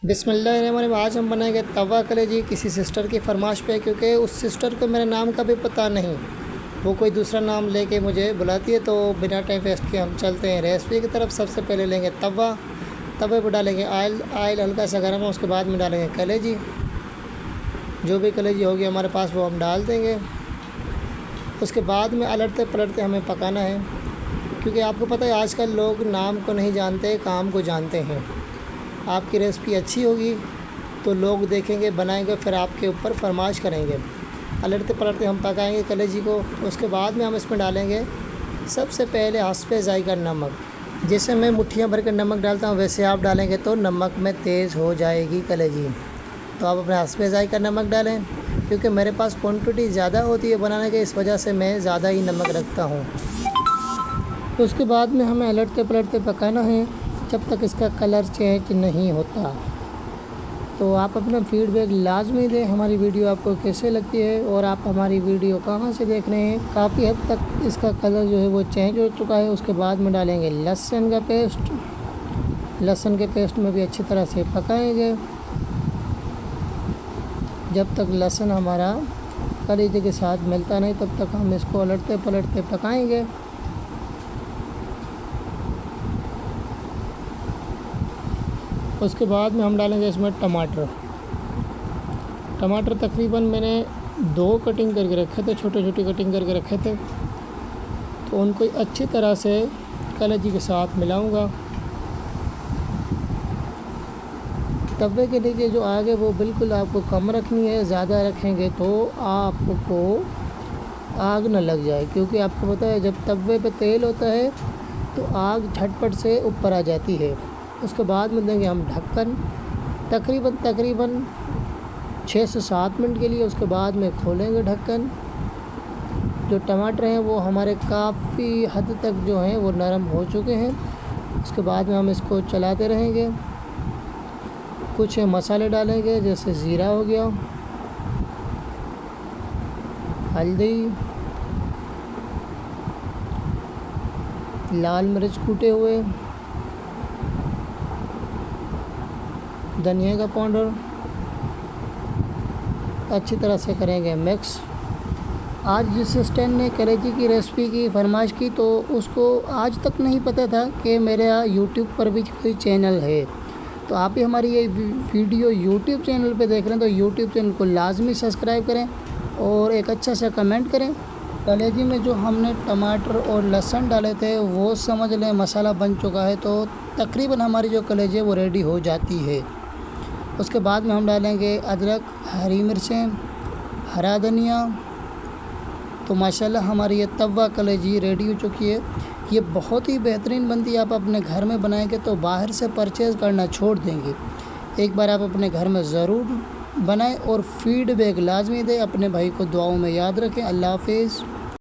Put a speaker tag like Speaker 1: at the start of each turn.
Speaker 1: बिस्मिल्लाहिर्रहमानिर्रहीम। आज हम बनाएंगे तवा कलेजी किसी सिस्टर की फरमाइश पे, क्योंकि उस सिस्टर को मेरे नाम का भी पता नहीं, वो कोई दूसरा नाम लेके मुझे बुलाती है। तो बिना टाइम वेस्ट किए हम चलते हैं रेसिपी की तरफ। सबसे पहले लेंगे तवा, तवे पर डालेंगे आयल हल्का सा गर्म है, उसके बाद में डालेंगे कलेजी। जो भी कलेजी होगी हमारे पास वो हम डाल देंगे। उसके बाद में अलटते पलटते हमें पकाना है, क्योंकि आपको पता है आजकल लोग नाम को नहीं जानते, काम को जानते हैं। आपकी रेसिपी अच्छी होगी तो लोग देखेंगे, बनाएंगे, फिर आपके ऊपर फरमाइश करेंगे। अलटते पलटते हम पकाएंगे कलेजी को। उसके बाद में हम इसमें डालेंगे सबसे पहले हस्बे ज़ायका नमक। जैसे मैं मुट्ठियाँ भर कर नमक डालता हूँ वैसे आप डालेंगे तो नमक में तेज़ हो जाएगी कलेजी। तो आप अपने हस्बे ज़ायका नमक डालें, क्योंकि मेरे पास क्वांटिटी ज़्यादा होती है बनाने के, इस वजह से मैं ज़्यादा ही नमक रखता हूँ। उसके बाद में हमें अलटते पलटते पकाना है जब तक इसका कलर चेंज नहीं होता। तो आप अपना फीडबैक लाजमी दें, हमारी वीडियो आपको कैसे लगती है और आप हमारी वीडियो कहाँ से देख रहे हैं। काफ़ी हद तक इसका कलर जो है वो चेंज हो चुका है। उसके बाद में डालेंगे लहसुन का पेस्ट। लहसुन के पेस्ट में भी अच्छी तरह से पकाएंगे जब तक लहसुन हमारा कलेजी के साथ मिलता नहीं, तब तक हम इसको अलटते पलटते पकाएंगे। उसके बाद में हम डालेंगे इसमें टमाटर। टमाटर तकरीबन मैंने 2 कटिंग करके रखे थे, छोटे छोटे कटिंग करके रखे थे। तो उनको अच्छी तरह से कलेजी के साथ मिलाऊंगा। तवे के नीचे जो आग है वो बिल्कुल आपको कम रखनी है, ज़्यादा रखेंगे तो आपको आग न लग जाए, क्योंकि आपको पता है जब तवे पे तेल होता है तो आग झटपट से ऊपर आ जाती है। उसके बाद में देंगे हम ढक्कन तकरीबन 6 से 7 मिनट के लिए। उसके बाद में खोलेंगे ढक्कन। जो टमाटर हैं वो हमारे काफ़ी हद तक जो हैं वो नरम हो चुके हैं। उसके बाद में हम इसको चलाते रहेंगे। कुछ मसाले डालेंगे, जैसे ज़ीरा हो गया, हल्दी, लाल मिर्च कूटे हुए, धनिया का पाउडर। अच्छी तरह से करेंगे मिक्स। आज जिस सिस्टर ने कलेजी की रेसिपी की फरमाइश की तो उसको आज तक नहीं पता था कि मेरे यूट्यूब पर भी कोई चैनल है। तो आप ही हमारी ये वीडियो यूट्यूब चैनल पे देख रहे हैं तो यूट्यूब चैनल को लाजमी सब्सक्राइब करें और एक अच्छा सा कमेंट करें। कलेजी में जो हमने टमाटर और लहसुन डाले थे वो समझ लें मसाला बन चुका है, तो तकरीबन हमारी जो कलेजी है वो रेडी हो जाती है। उसके बाद में हम डालेंगे अदरक, हरी मिर्चें, हरा धनिया। तो माशाल्लाह हमारी ये तवा कलेजी रेडी हो चुकी है। ये बहुत ही बेहतरीन बनती है। आप अपने घर में बनाएंगे तो बाहर से परचेज़ करना छोड़ देंगे। एक बार आप अपने घर में ज़रूर बनाएं और फीडबैक लाजमी दें। अपने भाई को दुआओं में याद रखें। अल्लाह हाफिज़।